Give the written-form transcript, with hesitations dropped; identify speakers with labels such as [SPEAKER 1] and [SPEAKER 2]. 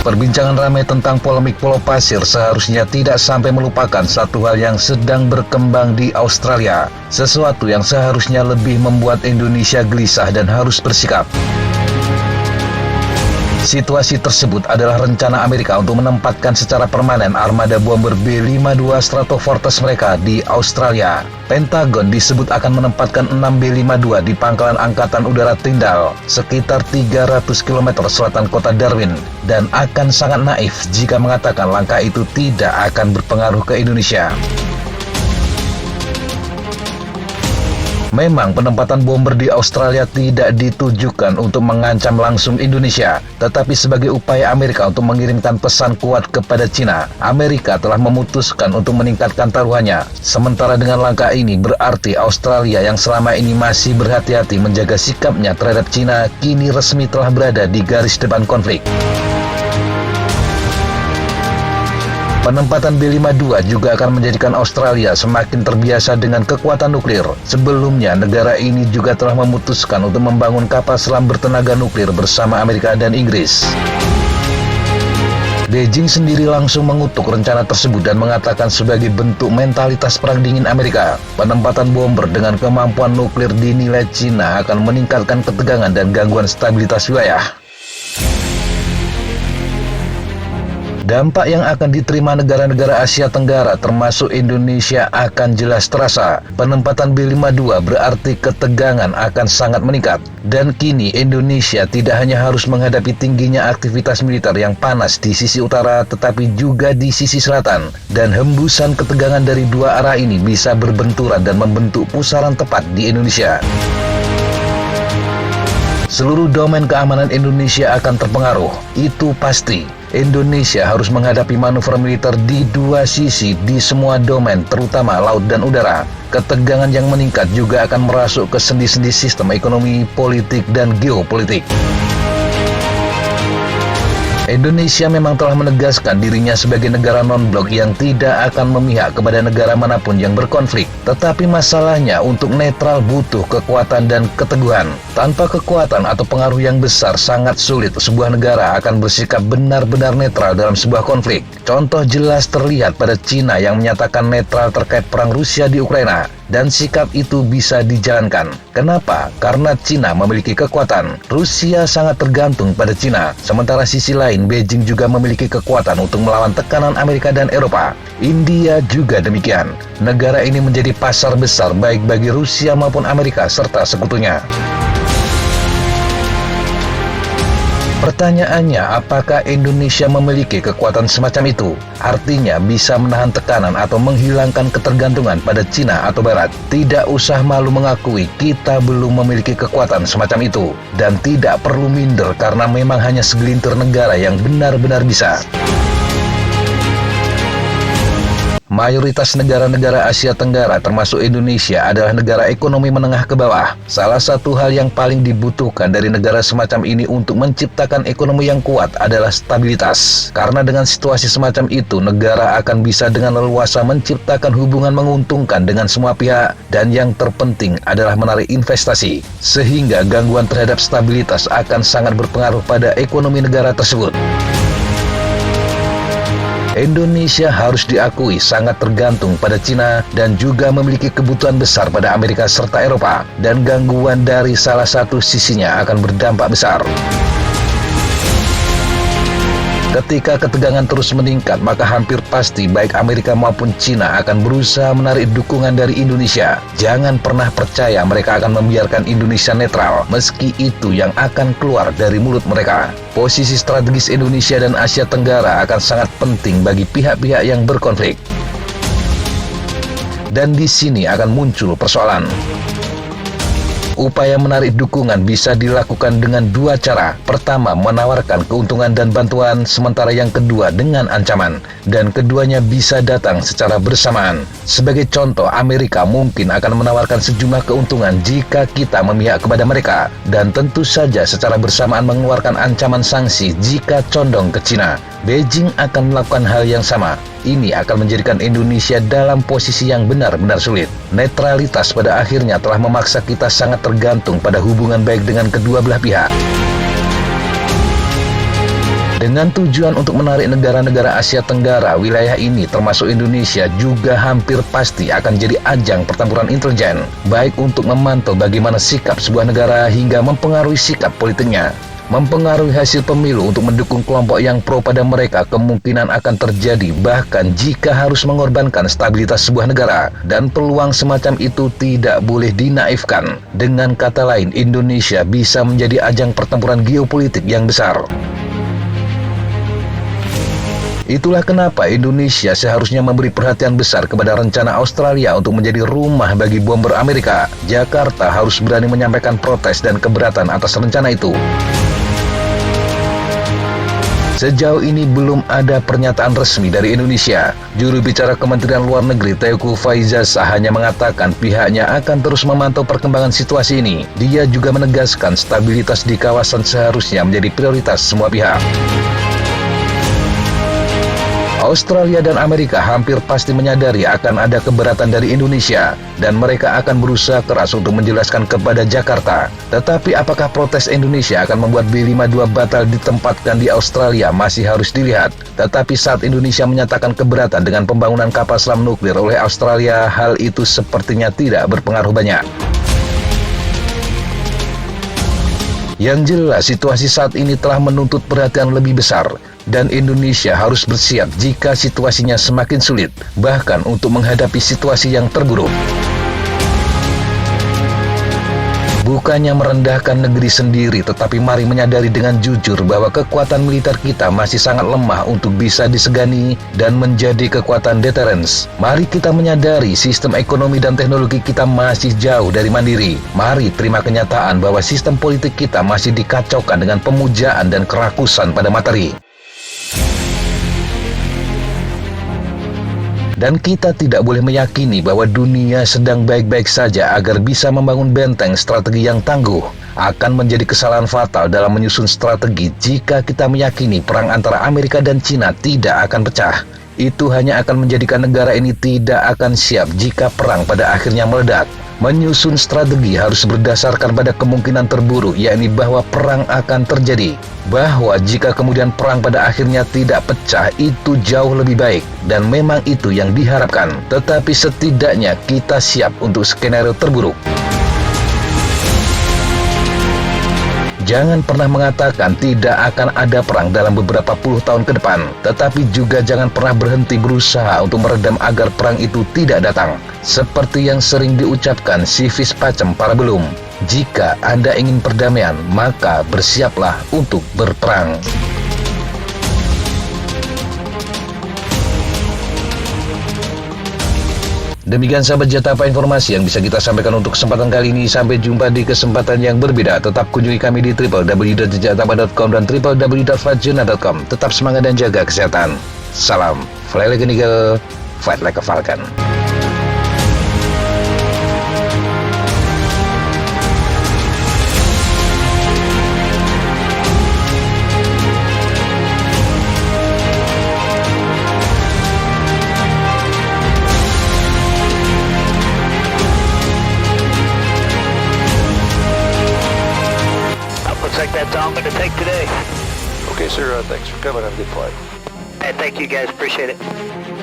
[SPEAKER 1] Perbincangan ramai tentang polemik Pulau Pasir seharusnya tidak sampai melupakan satu hal yang sedang berkembang di Australia. Sesuatu yang seharusnya lebih membuat Indonesia gelisah dan harus bersikap. Situasi tersebut adalah rencana Amerika untuk menempatkan secara permanen armada bomber B-52 Stratofortress mereka di Australia. Pentagon disebut akan menempatkan 6 B-52 di pangkalan Angkatan Udara Tyndall, sekitar 300 km selatan kota Darwin, dan akan sangat naif jika mengatakan langkah itu tidak akan berpengaruh ke Indonesia. Memang penempatan bomber di Australia tidak ditujukan untuk mengancam langsung Indonesia, tetapi sebagai upaya Amerika untuk mengirimkan pesan kuat kepada Cina. Amerika telah memutuskan untuk meningkatkan taruhannya. Sementara dengan langkah ini berarti Australia yang selama ini masih berhati-hati menjaga sikapnya terhadap Cina kini resmi telah berada di garis depan konflik. Penempatan B-52 juga akan menjadikan Australia semakin terbiasa dengan kekuatan nuklir. Sebelumnya, negara ini juga telah memutuskan untuk membangun kapal selam bertenaga nuklir bersama Amerika dan Inggris. Beijing sendiri langsung mengutuk rencana tersebut dan mengatakan sebagai bentuk mentalitas perang dingin Amerika. Penempatan bomber dengan kemampuan nuklir dinilai Cina akan meningkatkan ketegangan dan gangguan stabilitas wilayah. Dampak yang akan diterima negara-negara Asia Tenggara termasuk Indonesia akan jelas terasa. Penempatan B-52 berarti ketegangan akan sangat meningkat. Dan kini Indonesia tidak hanya harus menghadapi tingginya aktivitas militer yang panas di sisi utara tetapi juga di sisi selatan. Dan hembusan ketegangan dari dua arah ini bisa berbenturan dan membentuk pusaran tepat di Indonesia. Seluruh domain keamanan Indonesia akan terpengaruh, itu pasti. Indonesia harus menghadapi manuver militer di dua sisi di semua domain, terutama laut dan udara. Ketegangan yang meningkat juga akan merasuk ke sendi-sendi sistem ekonomi, politik, dan geopolitik. Indonesia memang telah menegaskan dirinya sebagai negara non-blok yang tidak akan memihak kepada negara manapun yang berkonflik. Tetapi masalahnya untuk netral butuh kekuatan dan keteguhan. Tanpa kekuatan atau pengaruh yang besar, sangat sulit sebuah negara akan bersikap benar-benar netral dalam sebuah konflik. Contoh jelas terlihat pada Cina yang menyatakan netral terkait perang Rusia di Ukraina. Dan sikap itu bisa dijalankan. Kenapa? Karena Cina memiliki kekuatan. Rusia sangat tergantung pada Cina. Sementara sisi lain, Beijing juga memiliki kekuatan untuk melawan tekanan Amerika dan Eropa. India juga demikian. Negara ini menjadi pasar besar baik bagi Rusia maupun Amerika serta sekutunya. Pertanyaannya, apakah Indonesia memiliki kekuatan semacam itu? Artinya bisa menahan tekanan atau menghilangkan ketergantungan pada Cina atau Barat. Tidak usah malu mengakui kita belum memiliki kekuatan semacam itu. Dan tidak perlu minder karena memang hanya segelintir negara yang benar-benar bisa. Mayoritas negara-negara Asia Tenggara termasuk Indonesia adalah negara ekonomi menengah ke bawah. Salah satu hal yang paling dibutuhkan dari negara semacam ini untuk menciptakan ekonomi yang kuat adalah stabilitas. Karena dengan situasi semacam itu, negara akan bisa dengan leluasa menciptakan hubungan menguntungkan dengan semua pihak. Dan yang terpenting adalah menarik investasi. Sehingga gangguan terhadap stabilitas akan sangat berpengaruh pada ekonomi negara tersebut. Indonesia harus diakui sangat tergantung pada Cina dan juga memiliki kebutuhan besar pada Amerika serta Eropa. Dan gangguan dari salah satu sisinya akan berdampak besar. Ketika ketegangan terus meningkat, maka hampir pasti baik Amerika maupun Cina akan berusaha menarik dukungan dari Indonesia. Jangan pernah percaya mereka akan membiarkan Indonesia netral, meski itu yang akan keluar dari mulut mereka. Posisi strategis Indonesia dan Asia Tenggara akan sangat penting bagi pihak-pihak yang berkonflik. Dan di sini akan muncul persoalan. Upaya menarik dukungan bisa dilakukan dengan dua cara. Pertama, menawarkan keuntungan dan bantuan, sementara yang kedua dengan ancaman. Dan keduanya bisa datang secara bersamaan. Sebagai contoh, Amerika mungkin akan menawarkan sejumlah keuntungan jika kita memihak kepada mereka. Dan tentu saja secara bersamaan mengeluarkan ancaman sanksi jika condong ke Cina. Beijing akan melakukan hal yang sama. Ini akan menjadikan Indonesia dalam posisi yang benar-benar sulit. Netralitas pada akhirnya telah memaksa kita sangat tergantung pada hubungan baik dengan kedua belah pihak. Dengan tujuan untuk menarik negara-negara Asia Tenggara, wilayah ini termasuk Indonesia juga hampir pasti akan jadi ajang pertempuran intelijen, baik untuk memantau bagaimana sikap sebuah negara hingga mempengaruhi sikap politiknya. Mempengaruhi hasil pemilu untuk mendukung kelompok yang pro pada mereka kemungkinan akan terjadi bahkan jika harus mengorbankan stabilitas sebuah negara, dan peluang semacam itu tidak boleh dinaifkan. Dengan kata lain, Indonesia bisa menjadi ajang pertempuran geopolitik yang besar. Itulah kenapa Indonesia seharusnya memberi perhatian besar kepada rencana Australia untuk menjadi rumah bagi bomber Amerika. Jakarta harus berani menyampaikan protes dan keberatan atas rencana itu. Sejauh ini belum ada pernyataan resmi dari Indonesia. Juru bicara Kementerian Luar Negeri Teuku Faizasyah hanya mengatakan pihaknya akan terus memantau perkembangan situasi ini. Dia juga menegaskan stabilitas di kawasan seharusnya menjadi prioritas semua pihak. Australia dan Amerika hampir pasti menyadari akan ada keberatan dari Indonesia dan mereka akan berusaha keras untuk menjelaskan kepada Jakarta. Tetapi apakah protes Indonesia akan membuat B-52 batal ditempatkan di Australia masih harus dilihat. Tetapi saat Indonesia menyatakan keberatan dengan pembangunan kapal selam nuklir oleh Australia, hal itu sepertinya tidak berpengaruh banyak. Yang jelas, situasi saat ini telah menuntut perhatian lebih besar, dan Indonesia harus bersiap jika situasinya semakin sulit, bahkan untuk menghadapi situasi yang terburuk. Bukannya merendahkan negeri sendiri, tetapi mari menyadari dengan jujur bahwa kekuatan militer kita masih sangat lemah untuk bisa disegani dan menjadi kekuatan deterrence. Mari kita menyadari sistem ekonomi dan teknologi kita masih jauh dari mandiri. Mari terima kenyataan bahwa sistem politik kita masih dikacaukan dengan pemujaan dan kerakusan pada materi. Dan kita tidak boleh meyakini bahwa dunia sedang baik-baik saja agar bisa membangun benteng strategi yang tangguh. Akan menjadi kesalahan fatal dalam menyusun strategi jika kita meyakini perang antara Amerika dan Cina tidak akan pecah. Itu hanya akan menjadikan negara ini tidak akan siap jika perang pada akhirnya meledak. Menyusun strategi harus berdasarkan pada kemungkinan terburuk, yakni bahwa perang akan terjadi. Bahwa jika kemudian perang pada akhirnya tidak pecah, itu jauh lebih baik. Dan memang itu yang diharapkan. Tetapi setidaknya kita siap untuk skenario terburuk. Jangan pernah mengatakan tidak akan ada perang dalam beberapa puluh tahun ke depan, tetapi juga jangan pernah berhenti berusaha untuk meredam agar perang itu tidak datang. Seperti yang sering diucapkan Civis Pacem Parabellum, jika Anda ingin perdamaian, maka bersiaplah untuk berperang. Demikian sahabat Jatapa informasi yang bisa kita sampaikan untuk kesempatan kali ini. Sampai jumpa di kesempatan yang berbeda. Tetap kunjungi kami di www.jatapa.com dan www.flightjournal.com. Tetap semangat dan jaga kesehatan. Salam Fly Like an Eagle, Fight Like a Falcon.
[SPEAKER 2] Looks like that's all I'm going to take today.
[SPEAKER 3] Okay, sir. Thanks for coming. Have a good flight.
[SPEAKER 2] Hey, thank you guys. Appreciate it.